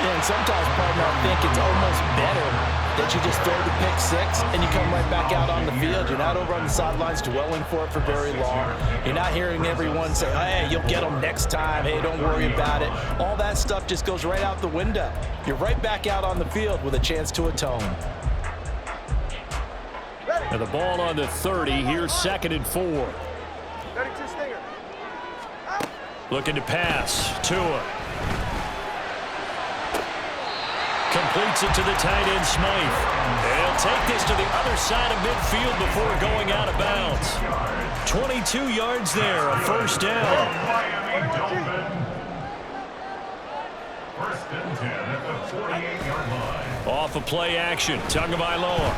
Yeah, and sometimes, partner, I think it's almost better that you just throw the pick six and you come right back out on the field. You're not over on the sidelines dwelling for it for very long. You're not hearing everyone say, hey, you'll get them next time. Hey, don't worry about it. All that stuff just goes right out the window. You're right back out on the field with a chance to atone. And the ball on the 30. Here's 2nd and 4. 32 Stinger. Looking to pass. Tua. Completes it to the tight end, Smythe. And he'll take this to the other side of midfield before going out of bounds. 22 yards there, a first down. First and 10 at the 48-yard line. Off of play action, Tagovailoa.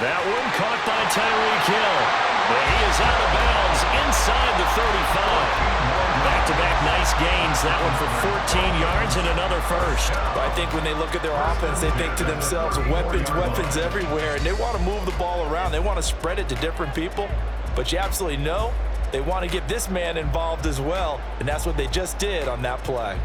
That one caught by Tyreek Hill. But he is out of bounds inside the 35. Back-to-back nice gains. That one for 14 yards and another first. I think when they look at their offense, they think to themselves, weapons everywhere, and they want to move the ball around. They want to spread it to different people, but you absolutely know they want to get this man involved as well, and that's what they just did on that play.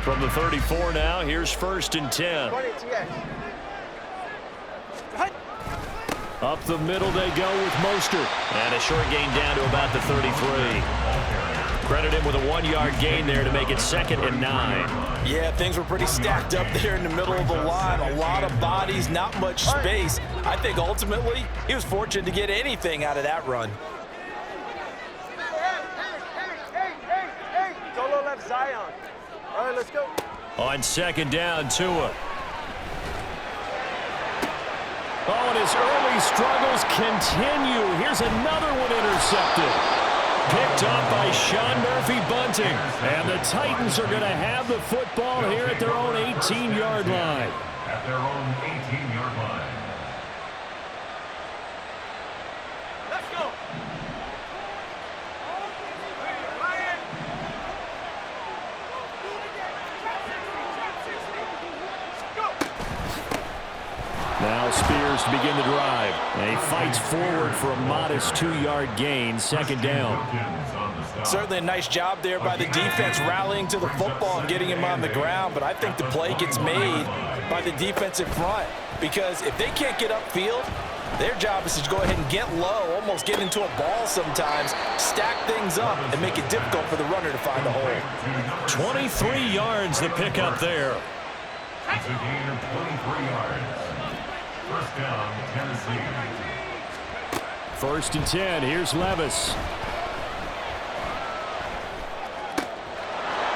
From the 34 now, here's 1st and 10. Up the middle they go with Mostert. And a short gain down to about the 33. Credit him with a 1-yard gain there to make it 2nd and 9. Yeah, things were pretty stacked up there in the middle of the line. A lot of bodies, not much space. I think ultimately he was fortunate to get anything out of that run. Solo left Zion. All right, let's go. On 2nd down, Tua. Oh, and his early struggles continue. Here's another one intercepted. Picked up by Sean Murphy-Bunting. And the Titans are going to have the football here at their own 18-yard line. At their own 18-yard line. Let's go. Now Spears to begin the drive. And he fights forward for a modest 2-yard gain, 2nd down. Certainly a nice job there by the defense rallying to the football and getting him on the ground, but I think the play gets made by the defensive front because if they can't get upfield, their job is to go ahead and get low, almost get into a ball sometimes, stack things up, and make it difficult for the runner to find a hole. 23 yards the pickup there. It's a gain of 23 yards. First down, Tennessee. 1st and 10. Here's Levis.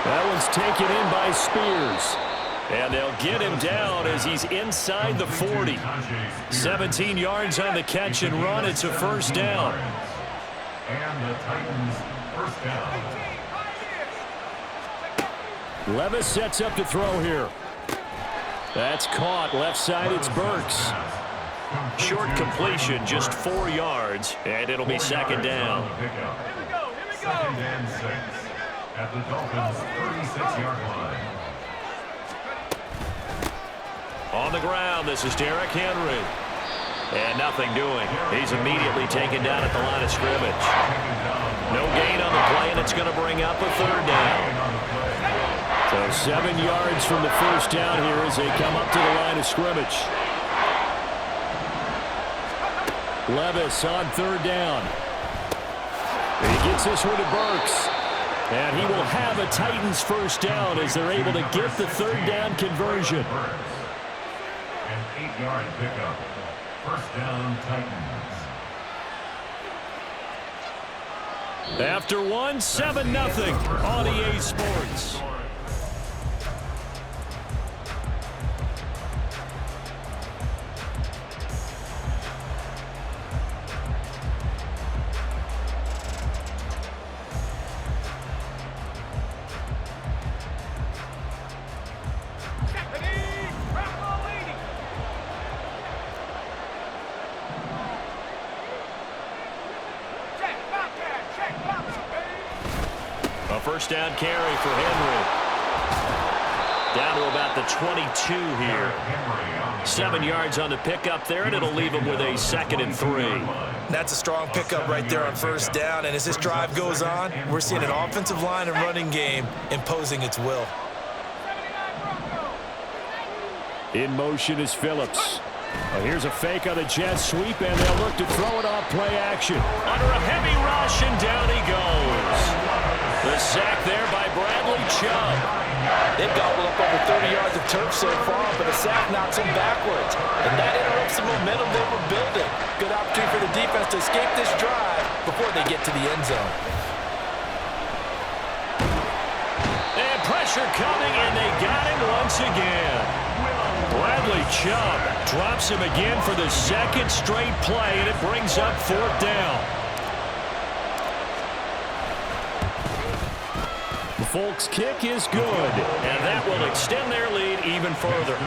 That one's taken in by Spears. And they'll get him down as he's inside the 40. 17 yards on the catch and run. It's a first down. And the Titans first down. Levis sets up to throw here. That's caught. Left side, it's Burks. Short completion, just 4 yards, and it'll be 2nd down. Here we go. 2nd and 6 at the Dolphins' 36-yard line. On the ground, this is Derrick Henry. And nothing doing. He's immediately taken down at the line of scrimmage. No gain on the play, and it's going to bring up a 3rd down. So 7 yards from the first down here as they come up to the line of scrimmage. Levis on 3rd down. He gets this one to Burks. And he will have a Titans first down as they're able to get the 3rd down conversion. An 8-yard pickup. First down, Titans. After one, 7-0 on EA Sports. A first down carry for Henry. Down to about the 22 here. 7 yards on the pickup there, and it'll leave him with a 2nd and 3. That's a strong pickup right there on first down, and as this drive goes on, we're seeing an offensive line and running game imposing its will. In motion is Phillips. Here's a fake on the jet sweep, and they'll look to throw it off play action. Under a heavy rush, and down he goes. The sack there by Bradley Chubb. They've gobbled up over 30 yards of turf so far, but a sack knocks them backwards, and that interrupts the momentum they were building. Good opportunity for the defense to escape this drive before they get to the end zone. And pressure coming, and they got him once again. Bradley Chubb drops him again for the 2nd straight play, and it brings up 4th down. The Folks kick is good, And that will extend their lead even further.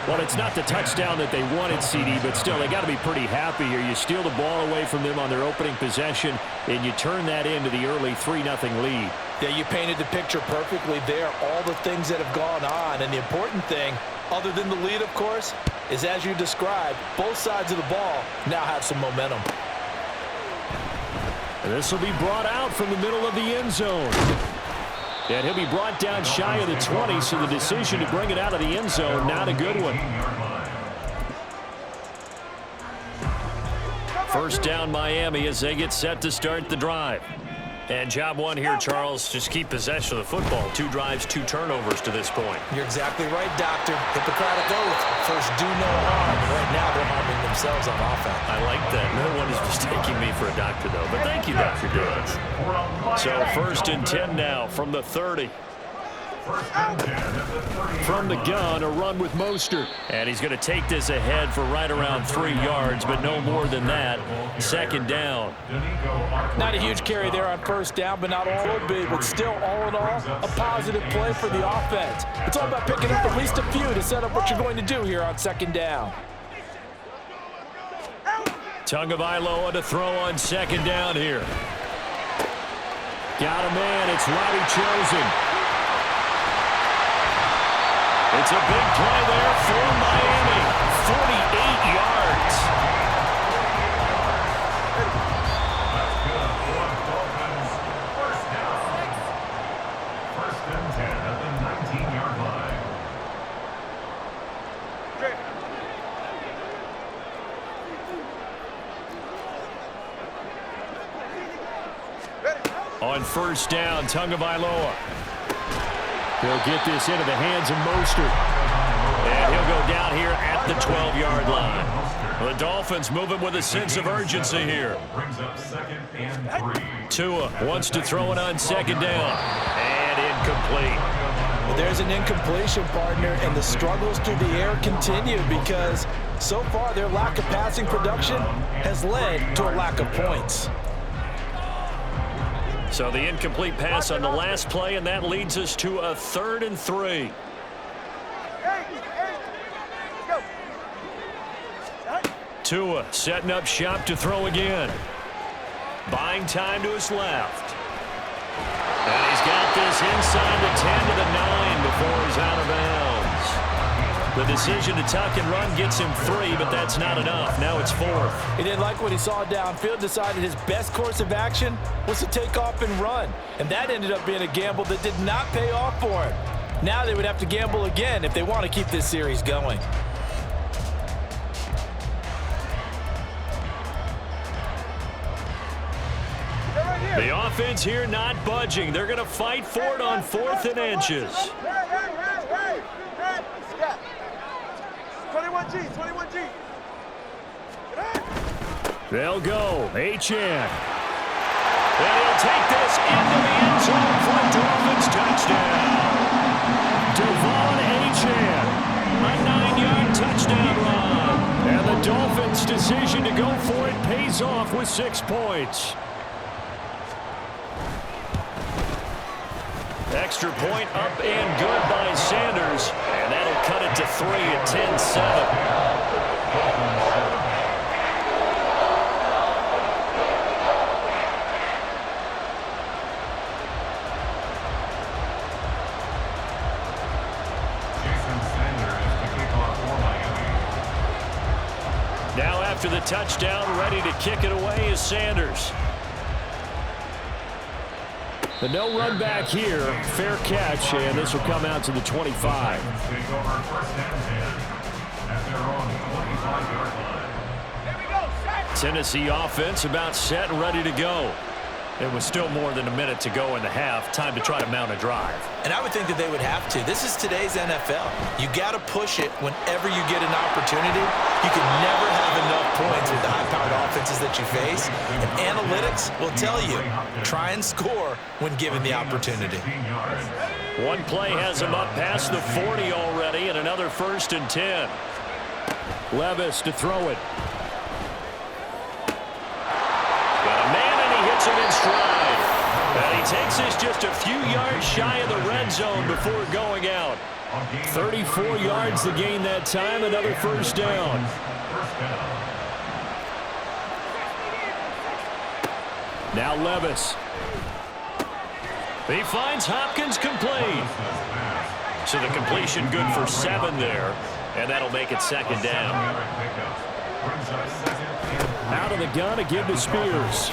Well, it's not the touchdown that they wanted, CD, but still, they got to be pretty happy here. You steal the ball away from them on their opening possession, and you turn that into the early 3-0 lead. Yeah, you painted the picture perfectly there, all the things that have gone on, and the important thing, other than the lead, of course, is as you described, both sides of the ball now have some momentum. And this will be brought out from the middle of the end zone. And he'll be brought down shy of the 20, so the decision to bring it out of the end zone, not a good one. First down Miami as they get set to start the drive. And job one here, Charles, just keep possession of the football. 2 drives, 2 turnovers to this point. You're exactly right, Doctor. Hippocratic oath. First, do no harm. Right now, they're harming themselves on offense. I like that. No one is mistaking me for a doctor, though. But thank you, Dr. Diggs. So 1st and 10 now from the 30. From the gun, a run with Mostert. And he's going to take this ahead for right around 3 yards, but no more than that. 2nd down. Not a huge carry there on first down, but not all big, but still, all in all, a positive play for the offense. It's all about picking up at least a few to set up what you're going to do here on 2nd down. Tagovailoa to throw on 2nd down here. Got a man. It's Robbie Chosen. It's a big play there for Miami. 48 yards. First and 10 at the 19-yard line. On first down, Tagovailoa. He'll get this into the hands of Mostert. And he'll go down here at the 12-yard line. The Dolphins moving with a sense of urgency here. Brings up 2nd and 3. Tua wants to throw it on 2nd down. And incomplete. But there's an incompletion, partner, and the struggles through the air continue because so far their lack of passing production has led to a lack of points. So the incomplete pass on the last play, and that leads us to a 3rd and 3. Tua setting up shop to throw again. Buying time to his left. And he's got this inside the 10 to the 9 before he's out of bounds. The decision to tuck and run gets him 3, but that's not enough. Now it's 4th. He didn't like what he saw downfield, decided his best course of action was to take off and run. And that ended up being a gamble that did not pay off for him. Now they would have to gamble again if they want to keep this series going. The offense here not budging. They're going to fight for it on 4th and inches. 21G, 21G. They'll go. Achane. And he'll take this into the end zone for a Dolphins touchdown. Devon Achane. A 9-yard touchdown run. And the Dolphins' decision to go for it pays off with 6 points. Extra point up and good by Sanders. And that'll cut it to 3 at 10-7. after the touchdown, ready to kick it away is Sanders. The no run back here, fair catch, and this will come out to the 25. Tennessee offense about set and ready to go. It was still more than a minute to go in the half. Time to try to mount a drive. And I would think that they would have to. This is today's NFL. You got to push it whenever you get an opportunity. You can never have enough points with the high-powered offenses that you face. And analytics will tell you, try and score when given the opportunity. One play has him up past the 40 already, and another 1st and 10. Levis to throw it. Hits him in stride. And he takes this just a few yards shy of the red zone before going out. 34 yards to gain that time, another 1st down. Now Levis. He finds Hopkins complete. So the completion good for 7 there, and that'll make it 2nd down. Out of the gun to give to Spears.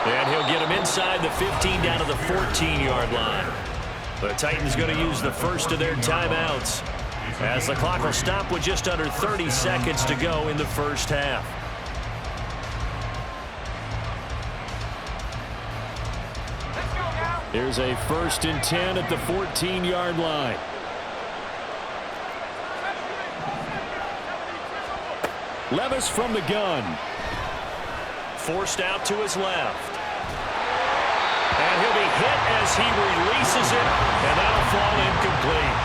And he'll get him inside the 15 down to the 14-yard line. The Titans going to use the first of their timeouts as the clock will stop with just under 30 seconds to go in the first half. Here's a 1st and 10 at the 14-yard line. Levis from the gun. Forced out to his left. And he'll be hit as he releases it, and that'll fall incomplete.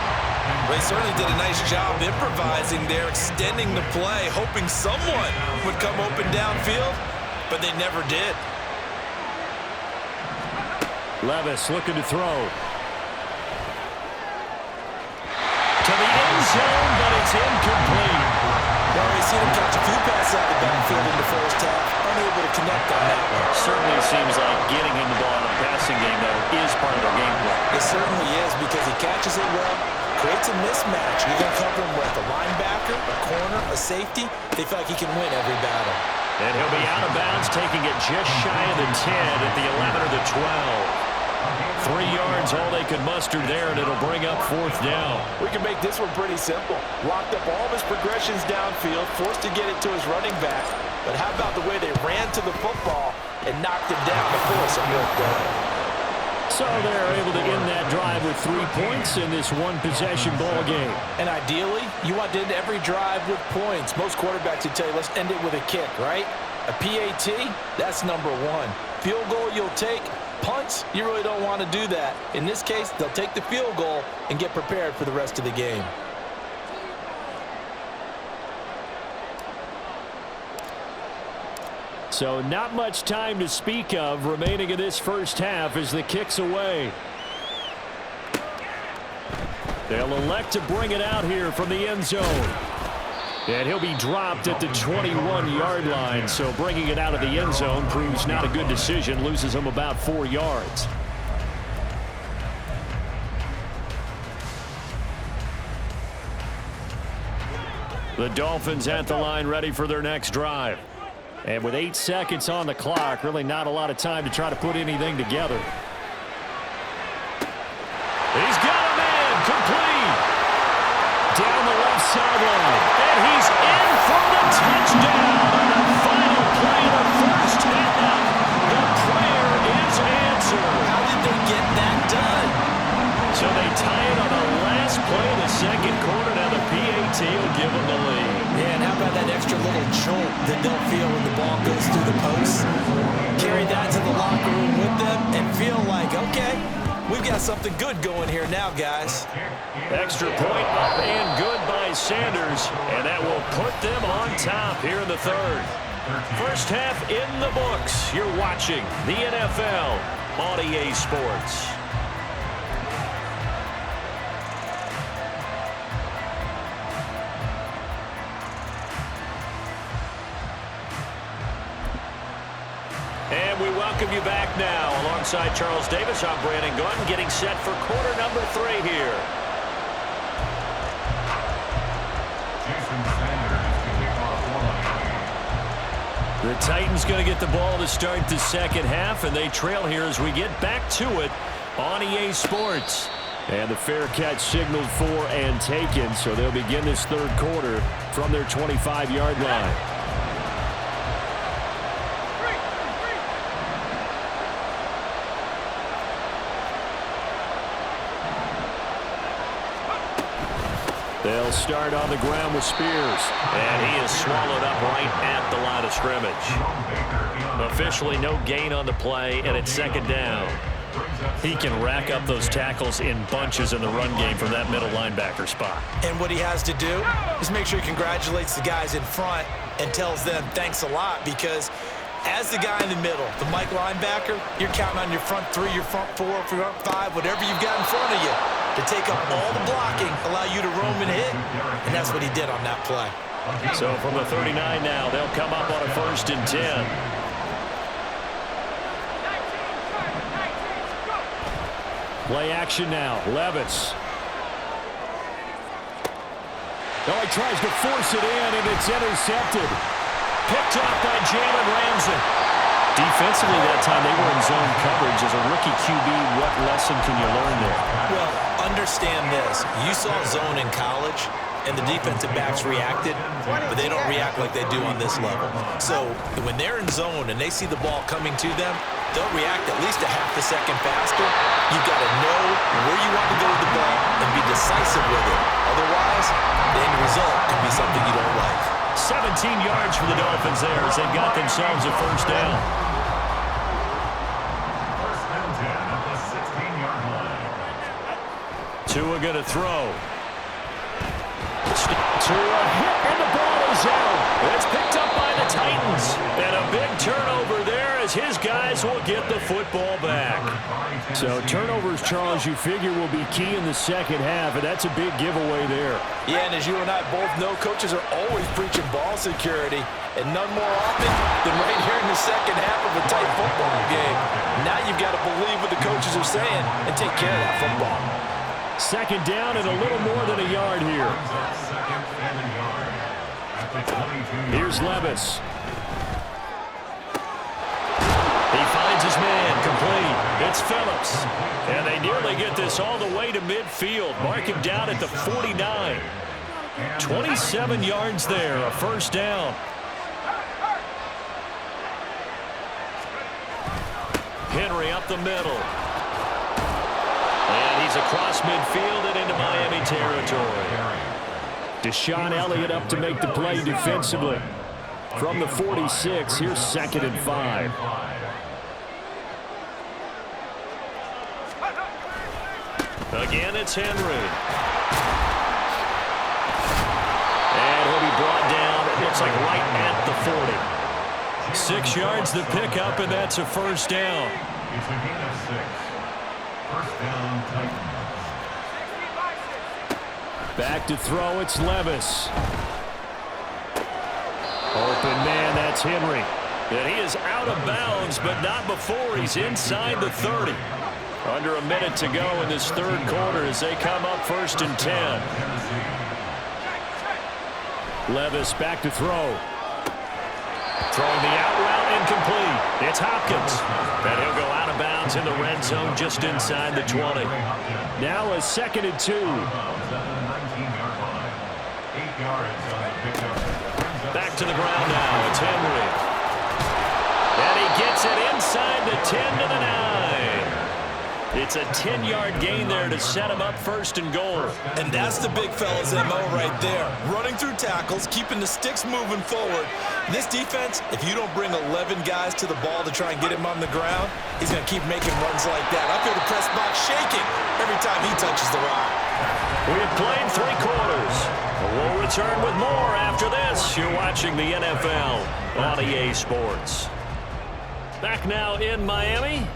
They certainly did a nice job improvising there, extending the play, hoping someone would come open downfield, but they never did. Levis looking to throw. To the end zone, but it's incomplete. Well, we've seen him catch a few passes out of the backfield in the first half, unable to connect on that one. Certainly seems like getting him the ball in a passing game, though, is part of their game plan. It certainly is, because he catches it well, creates a mismatch. You're going to cover him with a linebacker, a corner, a safety. They feel like he can win every battle. And he'll be out of bounds, taking it just shy of the 10 at the 11 or the 12. 3 yards, all they could muster there, and it'll bring up 4th down. We can make this one pretty simple. Locked up all of his progressions downfield, forced to get it to his running back. But how about the way they ran to the football and knocked him down before some work done? So they're able to end that drive with 3 points in this one-possession ball game. And ideally, you want to end every drive with points. Most quarterbacks would tell you, let's end it with a kick, right? A PAT, that's number 1. Field goal you'll take. Punts, you really don't want to do that. In this case, they'll take the field goal and get prepared for the rest of the game. So not much time to speak of remaining in this first half as the kick's away. They'll elect to bring it out here from the end zone. And he'll be dropped at the 21-yard line, so bringing it out of the end zone proves not a good decision, loses him about 4 yards. The Dolphins at the line ready for their next drive. And with 8 seconds on the clock, really not a lot of time to try to put anything together. He's got a man complete. Down the left sideline. And he's in for the touchdown on the final play of the first half. The prayer is answered. How did they get that done? So they tie it on the last play of the second quarter. Now the PAT will give them the lead. Yeah, and how about that extra little jolt that they'll feel when the ball goes through the post? Carry that to the locker room with them and feel like, okay, we've got something good going here now, guys. Extra point up and good by Sanders, and that will put them on top here in the third. First half in the books. You're watching the NFL on EA Sports. And we welcome you back now. Alongside Charles Davis, I'm Brandon Gunn, getting set for quarter number 3 here. Jason Sanders to kick off one The Titans going to get the ball to start the second half, and they trail here as we get back to it on EA Sports. And the fair catch signaled for and taken, so they'll begin this third quarter from their 25-yard line. They'll start on the ground with Spears. And he is swallowed up right at the line of scrimmage. Officially no gain on the play, and it's second down. He can rack up those tackles in bunches in the run game from that middle linebacker spot. And what he has to do is make sure he congratulates the guys in front and tells them thanks a lot, because as the guy in the middle, the Mike linebacker, you're counting on your front three, your front four, front five, whatever you've got in front of you to take up all the blocking, allow you to roam and hit, and that's what he did on that play. So from the 39 now, they'll come up on a 1st and 10. Play action now. Levis. Oh, he tries to force it in, and it's intercepted. Picked off by Jalen Ramsey. Defensively that time, they were in zone coverage. As a rookie QB, what lesson can you learn there? Well, understand this. You saw zone in college, and the defensive backs reacted, but they don't react like they do on this level. So when they're in zone and they see the ball coming to them, they'll react at least a half a second faster. You've got to know where you want to go with the ball and be decisive with it. Otherwise, the end result can be something you don't like. 17 yards for the Dolphins there as they've got themselves a first down. First and 10 at the 16-yard line. Tua going to throw. Tua hit, and the ball is out. It's picked up by the Titans. And a big turnover there as his guys will get the football back. So turnovers, Charles, you figure will be key in the second half, and that's a big giveaway there. Yeah, and as you and I both know, coaches are always preaching ball security, and none more often than right here in the second half of a tight football game. Now you've got to believe what the coaches are saying and take care of that football. Second down and a little more than a yard here. Here's Levis. He finds his man, complete. It's Phillips. And they nearly get this all the way to midfield. Mark him down at the 49. 27 yards there, a first down. Henry up the middle. And he's across midfield and into Miami territory. Deshaun Elliott up to make the play defensively. From the 46, here's 2nd and 5. Again, it's Henry. And he'll be brought down, it looks like right at the 40. 6 yards the pickup, and that's a first down. It's a gain of 6. First down, Titans. Back to throw, it's Levis. Open man, that's Henry. And he is out of bounds, but not before he's inside the 30. Under a minute to go in this third quarter as they come up 1st and 10. Levis back to throw. Throwing the out route incomplete. It's Hopkins. And he'll go out of bounds in the red zone just inside the 20. Now a 2nd and 2. Back to the ground now. It's Henry. And he gets it inside the 10 to the 9. It's a 10-yard gain there to set him up 1st and goal. And that's the big fella's MO right there. Running through tackles, keeping the sticks moving forward. This defense, if you don't bring 11 guys to the ball to try and get him on the ground, he's going to keep making runs like that. I feel the press box shaking every time he touches the rock. We have played 3 quarters. We'll return with more after this. You're watching the NFL on EA Sports. Back now in Miami.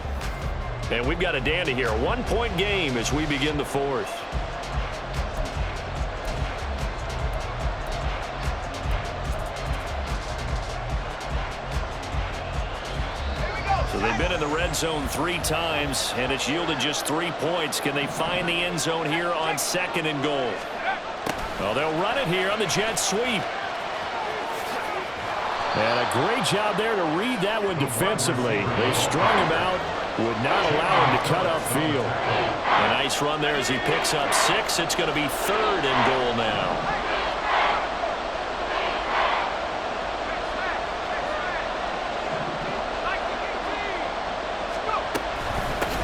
And we've got a dandy here. 1-point game as we begin the 4th. So they've been in the red zone 3 times, and it's yielded just 3 points. Can they find the end zone here on 2nd and goal? Well, they'll run it here on the jet sweep. And a great job there to read that one defensively. They strung him out, would not allow him to cut upfield. A nice run there as he picks up 6. It's going to be 3rd and goal now.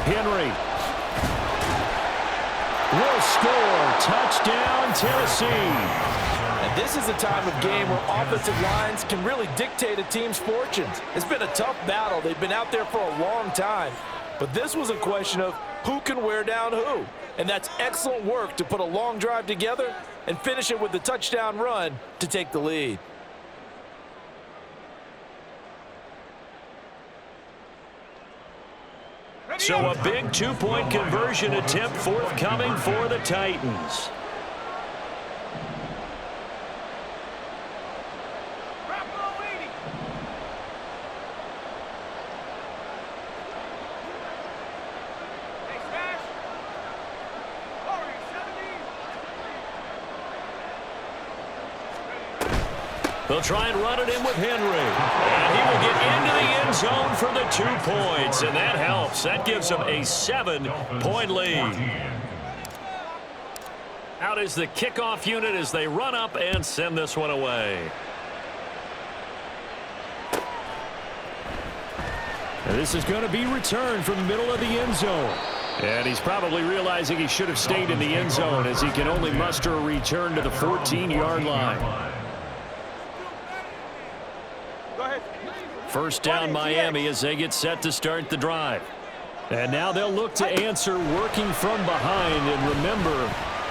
Henry will score. Touchdown, Tennessee. And this is a time of game where offensive lines can really dictate a team's fortunes. It's been a tough battle. They've been out there for a long time. But this was a question of who can wear down who. And that's excellent work to put a long drive together and finish it with the touchdown run to take the lead. So a big 2-point conversion attempt forthcoming for the Titans. They'll try and run it in with Henry. And he will get into the end zone for the 2 points. And that helps. That gives them a 7-point lead. Out is the kickoff unit as they run up and send this one away. And this is going to be returned from the middle of the end zone. And he's probably realizing he should have stayed in the end zone as he can only muster a return to the 14-yard line. First down Miami as they get set to start the drive. And now they'll look to answer working from behind. And remember,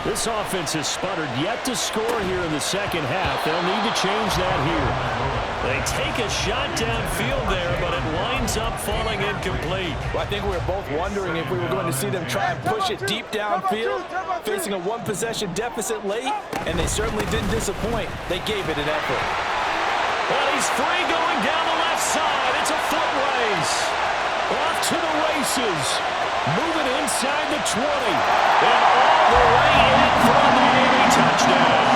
this offense has sputtered yet to score here in the second half. They'll need to change that here. They take a shot downfield there, but it winds up falling incomplete. Well, I think we were both wondering if we were going to see them try and push it deep downfield, facing a one-possession deficit late, and they certainly didn't disappoint. They gave it an effort. Well, he's free going down the left side. It's a foot race. Off to the races. Moving inside the 20. And all the way in for a Miami touchdown.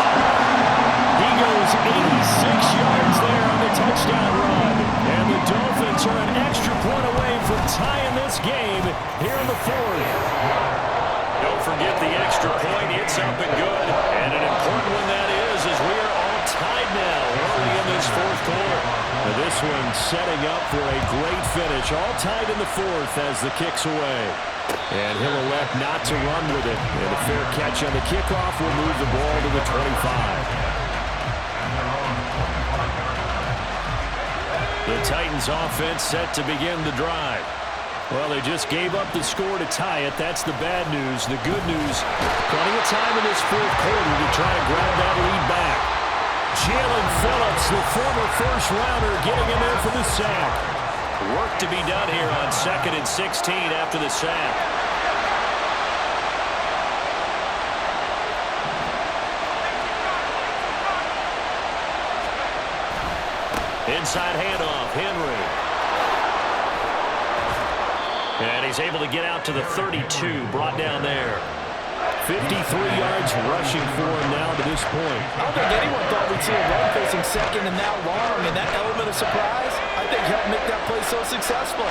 He goes 86 yards there on the touchdown run. And the Dolphins are an extra point away from tying this game here in the 4th. Don't forget the extra point. It's up and good. And an important one that is as we are all tied now early in this 4th quarter. And this one setting up for a great finish. All tied in the 4th as the kick's away. And he'll elect not to run with it. And a fair catch on the kickoff will move the ball to the 25. The Titans offense set to begin the drive. Well, they just gave up the score to tie it. That's the bad news. The good news, plenty of time in this 4th quarter to try and grab that lead back. Jalen Phillips, the former first-rounder, getting in there for the sack. Work to be done here on 2nd and 16 after the sack. Inside handoff, Henry. And he's able to get out to the 32, brought down there. 53 yards rushing for him now to this point. I don't think anyone thought we'd see a run facing second and that long, and that element of surprise, I think, helped make that play so successful.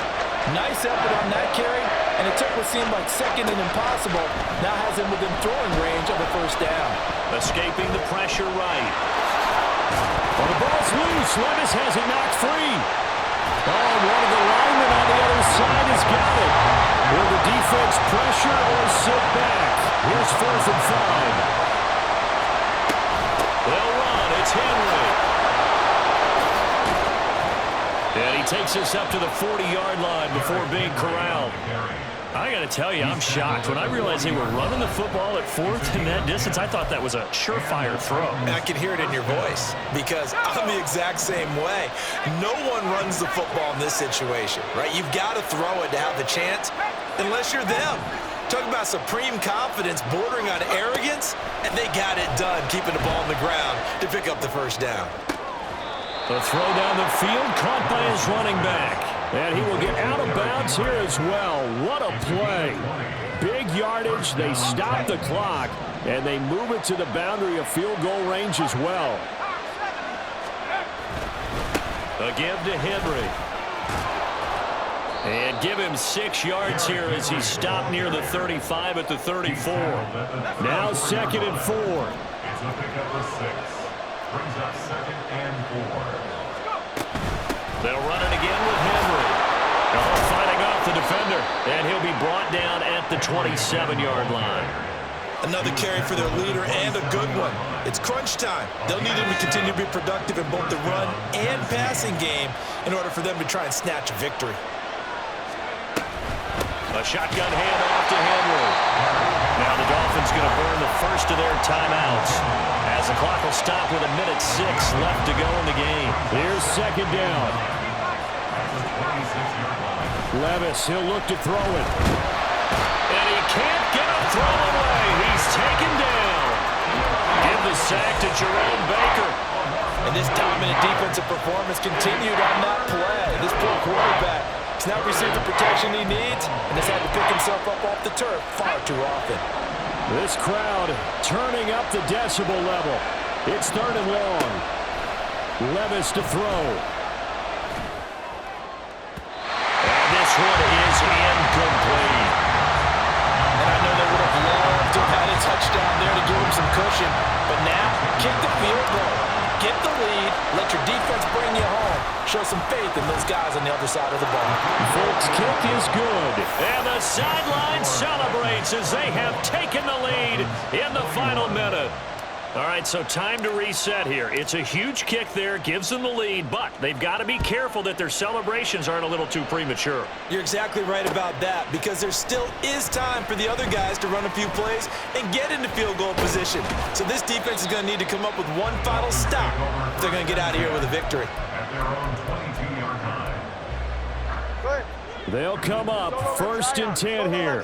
Nice effort on that carry, and it took what seemed like second and impossible, now has him within throwing range of a first down. Escaping the pressure right. Well, the ball's loose. Levis has it knocked free. Oh, one of the linemen on the other side has got it. Will the defense pressure or sit back? Here's 4th and 5. They'll run. It's Henry. And he takes us up to the 40-yard line before being corralled. I got to tell you, I'm shocked. When I realized they were running the football at 4th in that distance, I thought that was a surefire throw. I can hear it in your voice because I'm the exact same way. No one runs the football in this situation, right? You've got to throw it to have the chance unless you're them. Talk about supreme confidence bordering on arrogance, and they got it done keeping the ball on the ground to pick up the first down. The throw down the field caught by his running back. And he will get out of bounds here as well. What a play. Big yardage. They stop the clock, and they move it to the boundary of field goal range as well. A give to Henry. And give him 6 yards here as he stopped near the 35 at the 34. Now 2nd and 4. It's a pickup of 6. Brings up 2nd and 4. They'll run it again with Henry. Oh, fighting off the defender. And he'll be brought down at the 27-yard line. Another carry for their leader and a good one. It's crunch time. They'll need him to continue to be productive in both the run and passing game in order for them to try and snatch a victory. A shotgun handoff to Henry. Now the Dolphins going to burn the first of their timeouts as the clock will stop with 1:06 left to go in the game. Here's 2nd down. Levis, he'll look to throw it. And he can't get a throw away. He's taken down. Give the sack to Jerome Baker. And this dominant defensive performance continued on that play. This poor quarterback has not received the protection he needs and has had to pick himself up off the turf far too often. This crowd turning up the decibel level. It's 3rd and long. Levis to throw. And this one is incomplete. And I know they would have loved to have had a touchdown there to give him some cushion. But now, kick the field goal. Get the lead. Let your defense bring you home. Show some faith in those guys on the other side of the ball. Folks, kick is good. And the sideline celebrates as they have taken the lead in the final minute. All right, so time to reset here. It's a huge kick there, gives them the lead, but they've got to be careful that their celebrations aren't a little too premature. You're exactly right about that, because there still is time for the other guys to run a few plays and get into field goal position. So this defense is going to need to come up with one final stop if they're going to get out of here with a victory. At their own 22-yard line. They'll come up 1st and 10 here.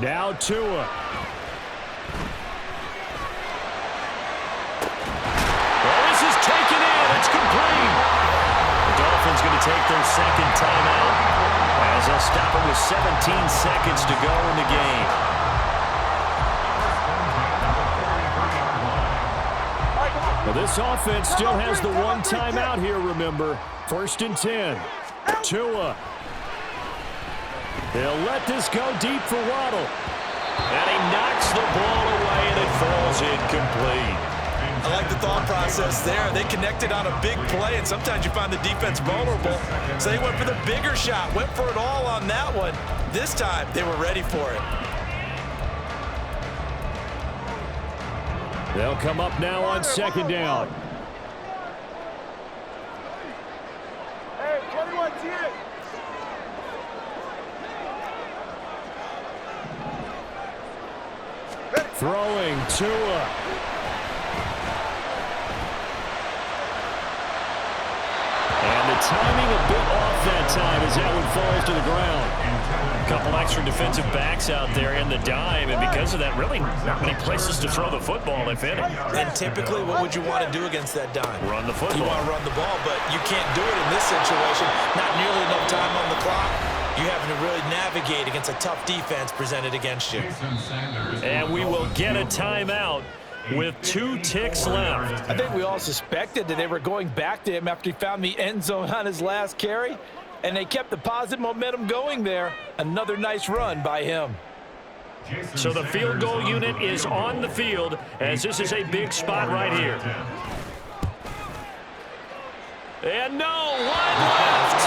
Now Tua. Taken in. It's complete. The Dolphins going to take their 2nd timeout as they'll stop it with 17 seconds to go in the game. Well, this offense still has the 1 timeout here, remember. 1st and 10. Tua. They'll let this go deep for Waddle. And he knocks the ball away, and it falls incomplete. I like the thought process there. They connected on a big play, and sometimes you find the defense vulnerable. So they went for the bigger shot, went for it all on that one. This time, they were ready for it. They'll come up now on 2nd down. Hey, 21 10. Throwing Tua. And the timing a bit off that time as that one falls to the ground. A couple extra defensive backs out there in the dime, and because of that, really not many places to throw the football, if any. And typically, what would you want to do against that dime? Run the football. You want to run the ball, but you can't do it in this situation. Not nearly enough time on the clock. You're having to really navigate against a tough defense presented against you. And we will get a timeout with 2 ticks left. I think we all suspected that they were going back to him after he found the end zone on his last carry, and they kept the positive momentum going there. Another nice run by him. So the field goal unit is on the field as this is a big spot right here. And no, one left.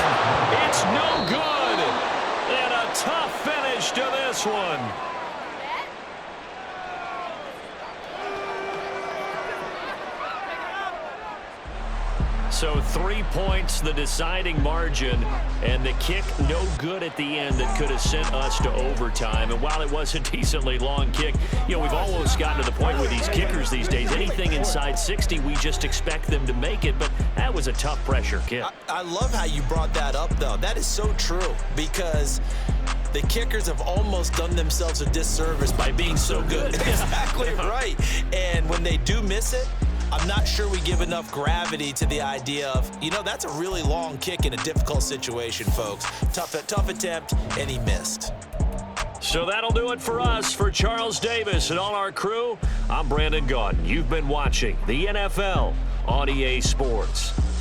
It's no good. And a tough finish to this one. So 3 points, the deciding margin, and the kick no good at the end that could have sent us to overtime. And while it was a decently long kick, you know, we've almost gotten to the point with these kickers these days. Anything inside 60, we just expect them to make it, but that was a tough pressure kick. I love how you brought that up, though. That is so true, because the kickers have almost done themselves a disservice by being so good. Exactly right. And when they do miss it, I'm not sure we give enough gravity to the idea of, you know, that's a really long kick in a difficult situation, folks. Tough attempt, and he missed. So that'll do it for us. For Charles Davis and all our crew, I'm Brandon Gaudin. You've been watching the NFL on EA Sports.